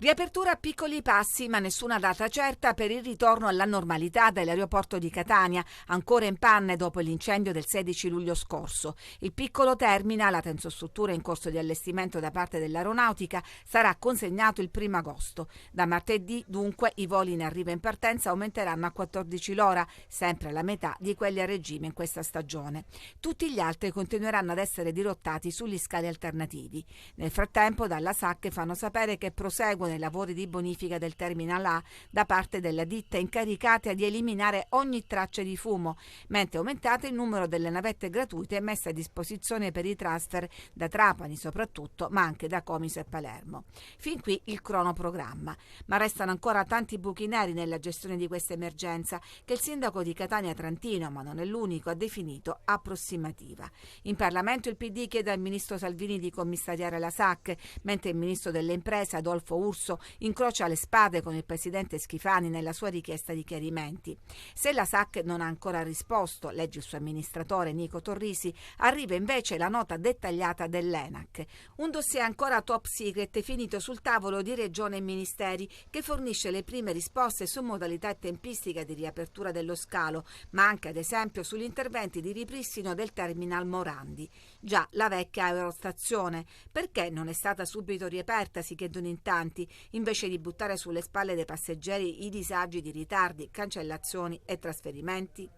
Riapertura a piccoli passi, ma nessuna data certa per il ritorno alla normalità dell'aeroporto di Catania, ancora in panne dopo l'incendio del 16 luglio scorso. Il piccolo terminal, la tensostruttura in corso di allestimento da parte dell'aeronautica, sarà consegnato il 1 agosto. Da martedì, dunque, i voli in arrivo e in partenza aumenteranno a 14 l'ora, sempre alla metà di quelli a regime in questa stagione. Tutti gli altri continueranno ad essere dirottati sugli scali alternativi. Nel frattempo, dalla SAC fanno sapere che proseguono i lavori di bonifica del Terminal A da parte della ditta incaricata di eliminare ogni traccia di fumo, mentre è aumentato il numero delle navette gratuite messe a disposizione per i transfer da Trapani soprattutto, ma anche da Comiso e Palermo. Fin qui il cronoprogramma, ma restano ancora tanti buchi neri nella gestione di questa emergenza che il sindaco di Catania Trantino, ma non è l'unico, ha definito approssimativa. In Parlamento il PD chiede al ministro Salvini di commissariare la SAC, mentre il ministro delle imprese Adolfo Urso incrocia le spade con il presidente Schifani nella sua richiesta di chiarimenti. Se la SAC non ha ancora risposto, legge il suo amministratore Nico Torrisi, arriva invece la nota dettagliata dell'ENAC. Un dossier ancora top secret finito sul tavolo di Regione e Ministeri che fornisce le prime risposte su modalità e tempistica di riapertura dello scalo, ma anche ad esempio sugli interventi di ripristino del Terminal Morandi. Già la vecchia aerostazione, perché non è stata subito riaperta, si chiedono in tanti, invece di buttare sulle spalle dei passeggeri i disagi di ritardi, cancellazioni e trasferimenti?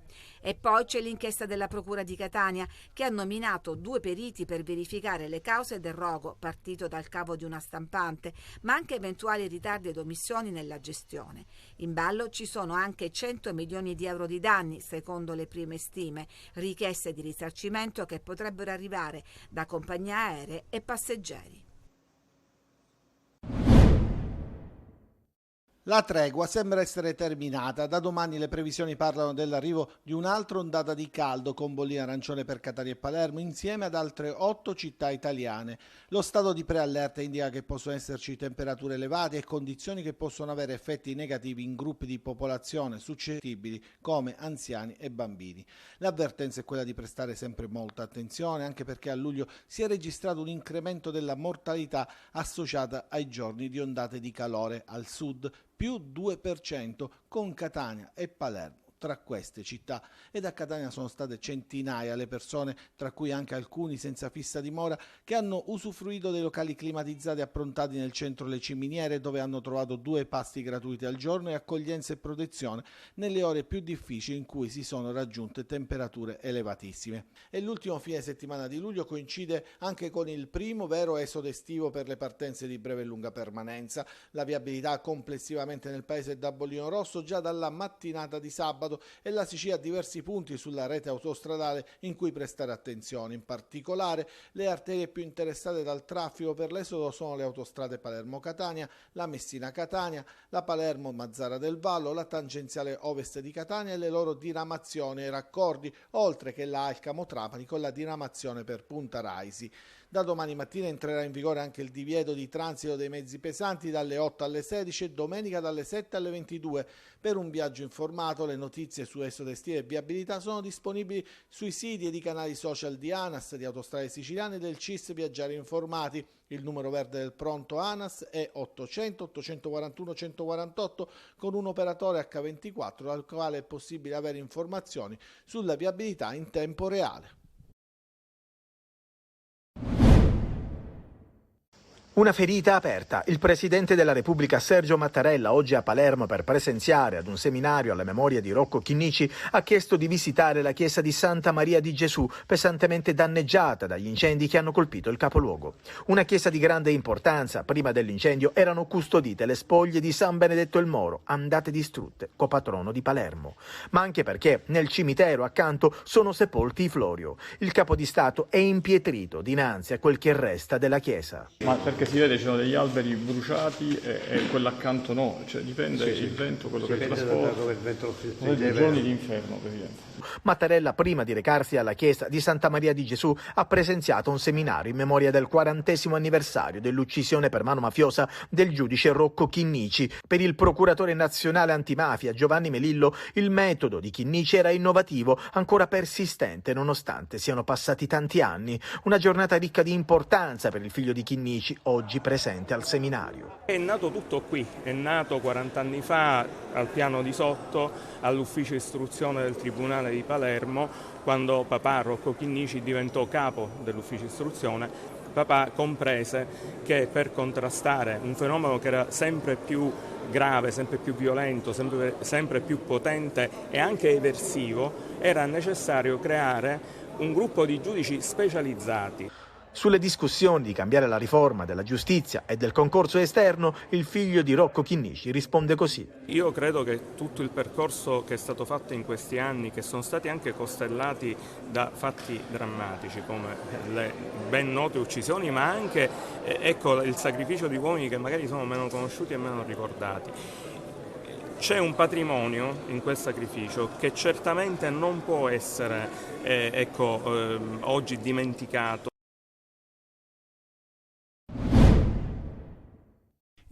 E poi c'è l'inchiesta della Procura di Catania che ha nominato 2 periti per verificare le cause del rogo partito dal cavo di una stampante, ma anche eventuali ritardi ed omissioni nella gestione. In ballo ci sono anche 100 milioni di euro di danni, secondo le prime stime, richieste di risarcimento che potrebbero arrivare da compagnie aeree e passeggeri. La tregua sembra essere terminata. Da domani le previsioni parlano dell'arrivo di un'altra ondata di caldo con bolline arancione per Catania e Palermo insieme ad altre 8 città italiane. Lo stato di preallerta indica che possono esserci temperature elevate e condizioni che possono avere effetti negativi in gruppi di popolazione suscettibili come anziani e bambini. L'avvertenza è quella di prestare sempre molta attenzione, anche perché a luglio si è registrato un incremento della mortalità associata ai giorni di ondate di calore al sud, più 2% con Catania e Palermo tra queste città, ed a Catania sono state centinaia le persone, tra cui anche alcuni senza fissa dimora, che hanno usufruito dei locali climatizzati approntati nel centro Le Ciminiere, dove hanno trovato 2 pasti gratuiti al giorno e accoglienza e protezione nelle ore più difficili in cui si sono raggiunte temperature elevatissime. E l'ultimo fine settimana di luglio coincide anche con il primo vero esodo estivo per le partenze di breve e lunga permanenza. La viabilità complessivamente nel paese è da bollino rosso già dalla mattinata di sabato, e la Sicilia ha diversi punti sulla rete autostradale in cui prestare attenzione. In particolare le arterie più interessate dal traffico per l'esodo sono le autostrade Palermo-Catania, la Messina-Catania, la Palermo-Mazzara del Vallo, la tangenziale ovest di Catania e le loro diramazioni e raccordi, oltre che la Alcamo-Trapani con la diramazione per Punta Raisi. Da domani mattina entrerà in vigore anche il divieto di transito dei mezzi pesanti dalle 8 alle 16 e domenica dalle 7 alle 22. Per un viaggio informato, le notizie su esodo estivo e viabilità sono disponibili sui siti ed i canali social di ANAS, di Autostrade Siciliane e del CIS Viaggiare Informati. Il numero verde del pronto ANAS è 800 841 148 con un operatore H24 dal quale è possibile avere informazioni sulla viabilità in tempo reale. Una ferita aperta. Il presidente della Repubblica Sergio Mattarella, oggi a Palermo per presenziare ad un seminario alla memoria di Rocco Chinnici, ha chiesto di visitare la chiesa di Santa Maria di Gesù, pesantemente danneggiata dagli incendi che hanno colpito il capoluogo. Una chiesa di grande importanza. Prima dell'incendio erano custodite le spoglie di San Benedetto il Moro, andate distrutte, copatrono di Palermo. Ma anche perché nel cimitero accanto sono sepolti i Florio. Il capo di Stato è impietrito dinanzi a quel che resta della chiesa. Ma perché si vede ci sono degli alberi bruciati e quell'accanto no, cioè dipende il vento, quello che trasporta. Sono dei giorni di inferno, Presidente. Mattarella, prima di recarsi alla chiesa di Santa Maria di Gesù, ha presenziato un seminario in memoria del 40° anniversario dell'uccisione per mano mafiosa del giudice Rocco Chinnici. Per il procuratore nazionale antimafia Giovanni Melillo, il metodo di Chinnici era innovativo, ancora persistente nonostante siano passati tanti anni. Una giornata ricca di importanza per il figlio di Chinnici, oggi presente al seminario. È nato tutto qui, è nato 40 anni fa al piano di sotto, all'ufficio istruzione del Tribunale di Palermo, quando papà Rocco Chinnici diventò capo dell'ufficio istruzione. Papà comprese che per contrastare un fenomeno che era sempre più grave, sempre più violento, sempre più potente e anche eversivo, era necessario creare un gruppo di giudici specializzati. Sulle discussioni di cambiare la riforma della giustizia e del concorso esterno, il figlio di Rocco Chinnici risponde così. Io credo che tutto il percorso che è stato fatto in questi anni, che sono stati anche costellati da fatti drammatici come le ben note uccisioni, ma anche il sacrificio di uomini che magari sono meno conosciuti e meno ricordati. C'è un patrimonio in quel sacrificio che certamente non può essere oggi dimenticato.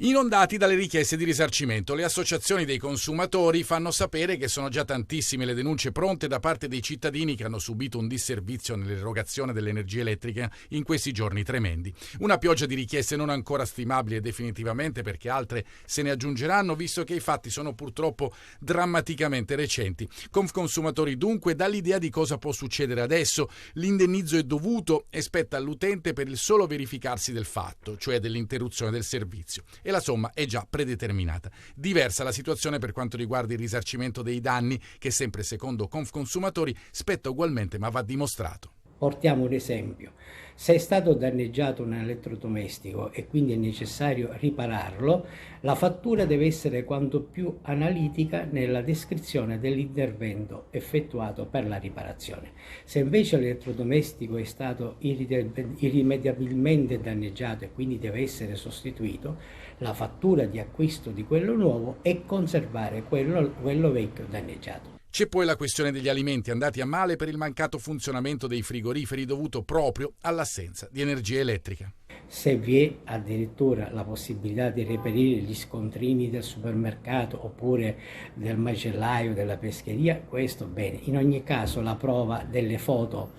Inondati dalle richieste di risarcimento, le associazioni dei consumatori fanno sapere che sono già tantissime le denunce pronte da parte dei cittadini che hanno subito un disservizio nell'erogazione dell'energia elettrica in questi giorni tremendi. Una pioggia di richieste non ancora stimabile definitivamente, perché altre se ne aggiungeranno, visto che i fatti sono purtroppo drammaticamente recenti. Confconsumatori dunque dà l'idea di cosa può succedere adesso. L'indennizzo è dovuto e spetta all'utente per il solo verificarsi del fatto, cioè dell'interruzione del servizio. E la somma è già predeterminata. Diversa la situazione per quanto riguarda il risarcimento dei danni, che sempre secondo Confconsumatori spetta ugualmente, ma va dimostrato. Portiamo un esempio: se è stato danneggiato un elettrodomestico e quindi è necessario ripararlo, la fattura deve essere quanto più analitica nella descrizione dell'intervento effettuato per la riparazione. Se invece l'elettrodomestico è stato irrimediabilmente danneggiato e quindi deve essere sostituito, la fattura di acquisto di quello nuovo e conservare quello vecchio danneggiato. C'è poi la questione degli alimenti andati a male per il mancato funzionamento dei frigoriferi dovuto proprio all'assenza di energia elettrica. Se vi è addirittura la possibilità di reperire gli scontrini del supermercato oppure del macellaio, della pescheria, questo bene. In ogni caso la prova delle foto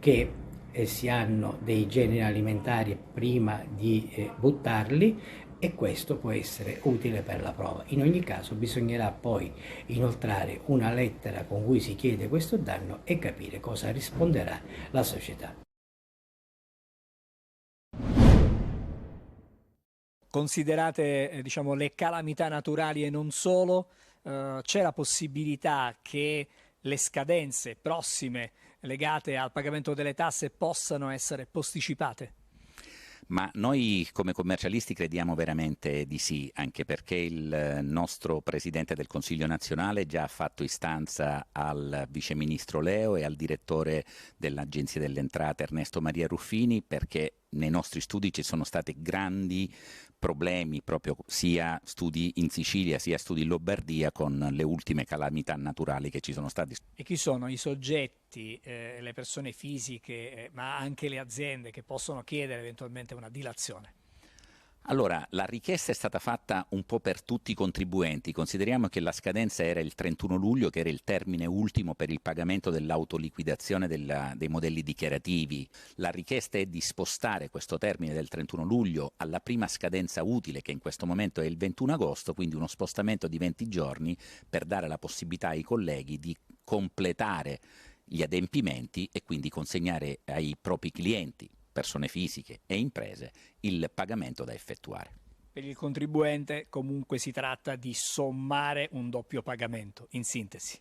che si hanno dei generi alimentari prima di buttarli, e questo può essere utile per la prova. In ogni caso bisognerà poi inoltrare una lettera con cui si chiede questo danno e capire cosa risponderà la società. Considerate le calamità naturali e non solo, c'è la possibilità che le scadenze prossime legate al pagamento delle tasse possano essere posticipate? Ma noi come commercialisti crediamo veramente di sì, anche perché il nostro Presidente del Consiglio nazionale già ha fatto istanza al Viceministro Leo e al Direttore dell'Agenzia delle Entrate Ernesto Maria Ruffini, perché nei nostri studi ci sono stati grandi problemi, proprio sia studi in Sicilia sia studi in Lombardia, con le ultime calamità naturali che ci sono stati. E chi sono i soggetti, le persone fisiche, ma anche le aziende che possono chiedere eventualmente una dilazione? Allora, la richiesta è stata fatta un po' per tutti i contribuenti. Consideriamo che la scadenza era il 31 luglio, che era il termine ultimo per il pagamento dell'autoliquidazione dei modelli dichiarativi. La richiesta è di spostare questo termine del 31 luglio alla prima scadenza utile, che in questo momento è il 21 agosto, quindi uno spostamento di 20 giorni per dare la possibilità ai colleghi di completare gli adempimenti e quindi consegnare ai propri clienti, persone fisiche e imprese, il pagamento da effettuare. Per il contribuente comunque si tratta di sommare un doppio pagamento, in sintesi.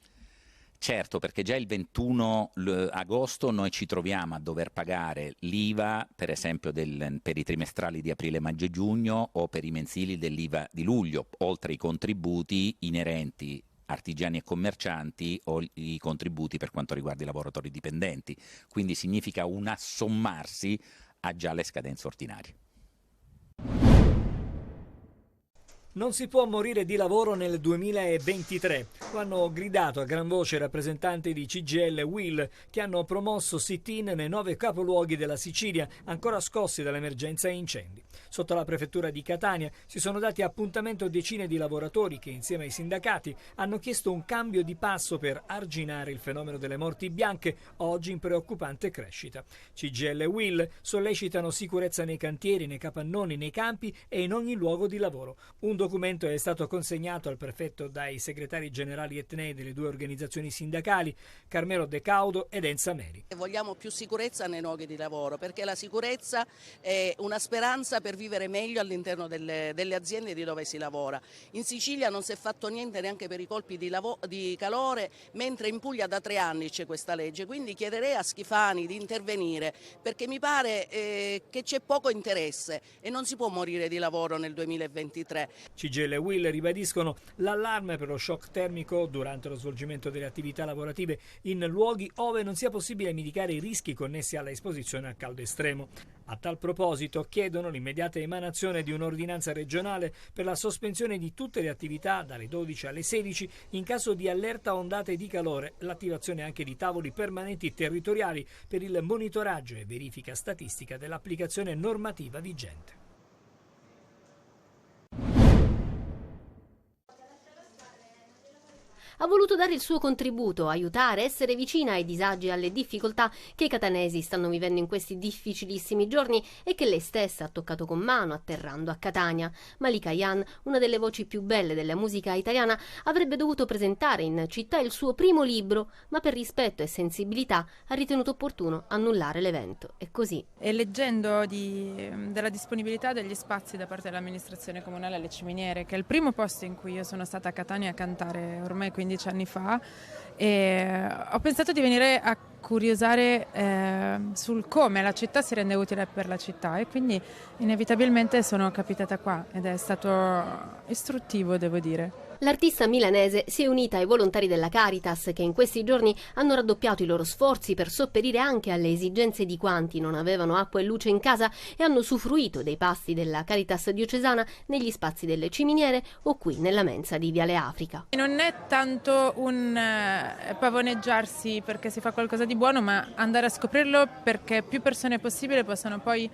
Certo, perché già il 21 agosto noi ci troviamo a dover pagare l'IVA, per esempio per i trimestrali di aprile, maggio e giugno, o per i mensili dell'IVA di luglio, oltre ai contributi inerenti artigiani e commercianti o i contributi per quanto riguarda i lavoratori dipendenti. Quindi significa un assommarsi a già le scadenze ordinarie. Non si può morire di lavoro nel 2023. Lo hanno gridato a gran voce i rappresentanti di CGIL e UIL, che hanno promosso sit-in nei 9 capoluoghi della Sicilia, ancora scossi dall'emergenza incendi. Sotto la prefettura di Catania si sono dati appuntamento decine di lavoratori che, insieme ai sindacati, hanno chiesto un cambio di passo per arginare il fenomeno delle morti bianche, oggi in preoccupante crescita. CGIL e UIL sollecitano sicurezza nei cantieri, nei capannoni, nei campi e in ogni luogo di lavoro. Un documento è stato consegnato al prefetto dai segretari generali etnei delle 2 organizzazioni sindacali, Carmelo De Caudo ed Enza Meri. Vogliamo più sicurezza nei luoghi di lavoro, perché la sicurezza è una speranza per vivere meglio all'interno delle aziende di dove si lavora. In Sicilia non si è fatto niente neanche per i colpi di calore, mentre in Puglia da 3 anni c'è questa legge, quindi chiederei a Schifani di intervenire, perché mi pare che c'è poco interesse e non si può morire di lavoro nel 2023. CGIL e UIL ribadiscono l'allarme per lo shock termico durante lo svolgimento delle attività lavorative in luoghi ove non sia possibile mitigare i rischi connessi alla esposizione al caldo estremo. A tal proposito chiedono l'immediata emanazione di un'ordinanza regionale per la sospensione di tutte le attività dalle 12 alle 16 in caso di allerta ondate di calore, l'attivazione anche di tavoli permanenti territoriali per il monitoraggio e verifica statistica dell'applicazione normativa vigente. Ha voluto dare il suo contributo, aiutare, essere vicina ai disagi e alle difficoltà che i catanesi stanno vivendo in questi difficilissimi giorni e che lei stessa ha toccato con mano atterrando a Catania. Malika Ayhan, una delle voci più belle della musica italiana, avrebbe dovuto presentare in città il suo primo libro, ma per rispetto e sensibilità ha ritenuto opportuno annullare l'evento. E così. E leggendo della disponibilità degli spazi da parte dell'amministrazione comunale alle Ciminiere, che è il primo posto in cui io sono stata a Catania a cantare ormai 15 anni fa, e ho pensato di venire a curiosare sul come la città si rende utile per la città, e quindi inevitabilmente sono capitata qua ed è stato istruttivo, devo dire. L'artista milanese si è unita ai volontari della Caritas che in questi giorni hanno raddoppiato i loro sforzi per sopperire anche alle esigenze di quanti non avevano acqua e luce in casa e hanno usufruito dei pasti della Caritas diocesana negli spazi delle Ciminiere o qui nella mensa di Viale Africa. Non è tanto un pavoneggiarsi perché si fa qualcosa di buono, ma andare a scoprirlo perché più persone possibile possano poi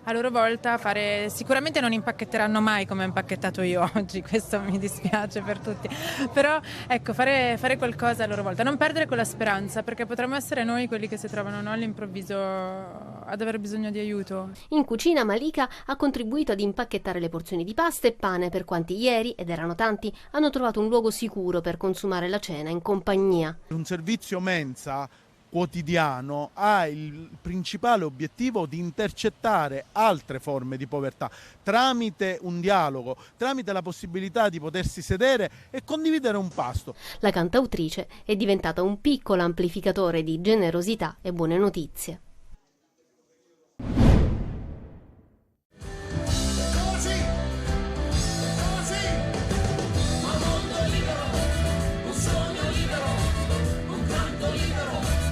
a loro volta fare. Sicuramente non impacchetteranno mai come ho impacchettato io oggi, questo mi dispiace per tutti, però ecco, fare qualcosa a loro volta, non perdere quella speranza, perché potremmo essere noi quelli che si trovano all'improvviso ad aver bisogno di aiuto. In cucina Malika ha contribuito ad impacchettare le porzioni di pasta e pane per quanti ieri, ed erano tanti, hanno trovato un luogo sicuro per consumare la cena in compagnia. Un servizio mensa quotidiano ha il principale obiettivo di intercettare altre forme di povertà tramite un dialogo, tramite la possibilità di potersi sedere e condividere un pasto. La cantautrice è diventata un piccolo amplificatore di generosità e buone notizie.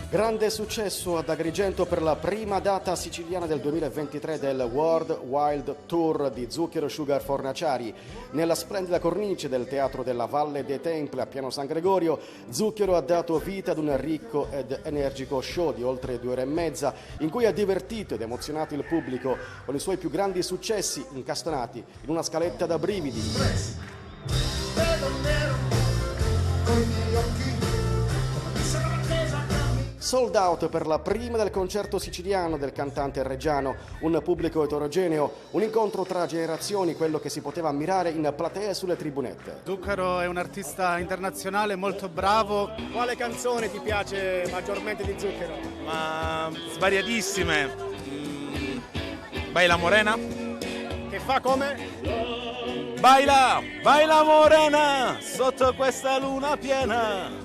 Grande successo ad Agrigento per la prima data siciliana del 2023 del World Wild Tour di Zucchero Sugar Fornaciari. Nella splendida cornice del Teatro della Valle dei Templi a Piano San Gregorio, Zucchero ha dato vita ad un ricco ed energico show di oltre 2 ore e mezza in cui ha divertito ed emozionato il pubblico con i suoi più grandi successi incastonati in una scaletta da brividi. Sold out per la prima del concerto siciliano del cantante reggiano, un pubblico eterogeneo, un incontro tra generazioni, quello che si poteva ammirare in platea e sulle tribunette. Zucchero è un artista internazionale molto bravo. Quale canzone ti piace maggiormente di Zucchero? Ma svariatissime. Baila Morena. Che fa come? Baila, baila Morena, sotto questa luna piena.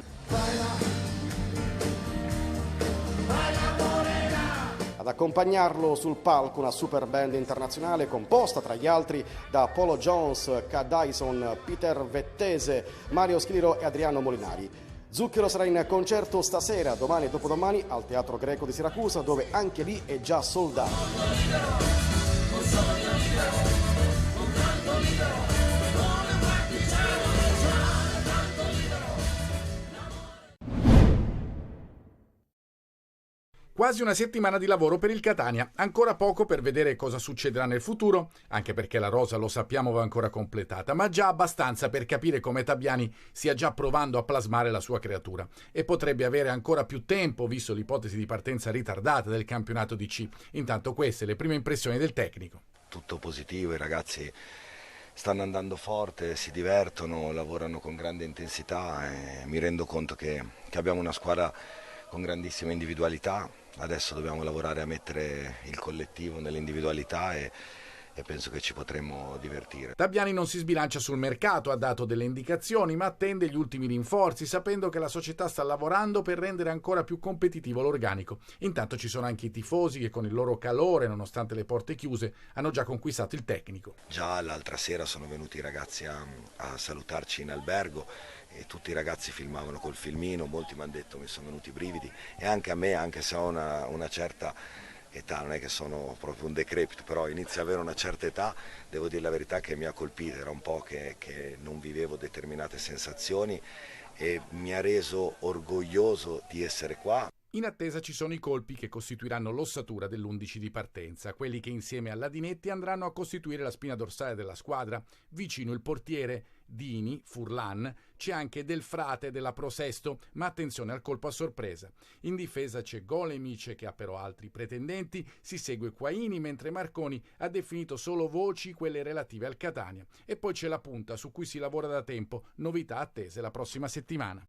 Ad accompagnarlo sul palco una super band internazionale composta tra gli altri da Polo Jones, K. Dyson, Peter Vettese, Mario Scliro e Adriano Molinari. Zucchero sarà in concerto stasera, domani e dopodomani al Teatro Greco di Siracusa, dove anche lì è già sold out. Quasi una settimana di lavoro per il Catania, ancora poco per vedere cosa succederà nel futuro, anche perché la rosa, lo sappiamo, va ancora completata, ma già abbastanza per capire come Tabiani stia già provando a plasmare la sua creatura e potrebbe avere ancora più tempo, visto l'ipotesi di partenza ritardata del campionato di C. Intanto queste le prime impressioni del tecnico. Tutto positivo, i ragazzi stanno andando forte, si divertono, lavorano con grande intensità e mi rendo conto che abbiamo una squadra con grandissima individualità. Adesso dobbiamo lavorare a mettere il collettivo nell'individualità e penso che ci potremmo divertire. Tabiani non si sbilancia sul mercato, ha dato delle indicazioni, ma attende gli ultimi rinforzi, sapendo che la società sta lavorando per rendere ancora più competitivo l'organico. Intanto ci sono anche i tifosi che con il loro calore, nonostante le porte chiuse, hanno già conquistato il tecnico. Già l'altra sera sono venuti i ragazzi a salutarci in albergo e tutti i ragazzi filmavano col filmino, molti mi hanno detto mi sono venuti i brividi e anche a me, anche se ho una certa età, non è che sono proprio un decrepito, però inizio ad avere una certa età, devo dire la verità che mi ha colpito, era un po' che non vivevo determinate sensazioni e mi ha reso orgoglioso di essere qua. In attesa ci sono i colpi che costituiranno l'ossatura dell'11 di partenza, quelli che insieme a Ladinetti andranno a costituire la spina dorsale della squadra. Vicino il portiere Dini, Furlan, c'è anche Del Frate della Pro Sesto, ma attenzione al colpo a sorpresa. In difesa c'è Golemic che ha però altri pretendenti, si segue Quaini mentre Marconi ha definito solo voci, quelle relative al Catania. E poi c'è la punta su cui si lavora da tempo, novità attese la prossima settimana.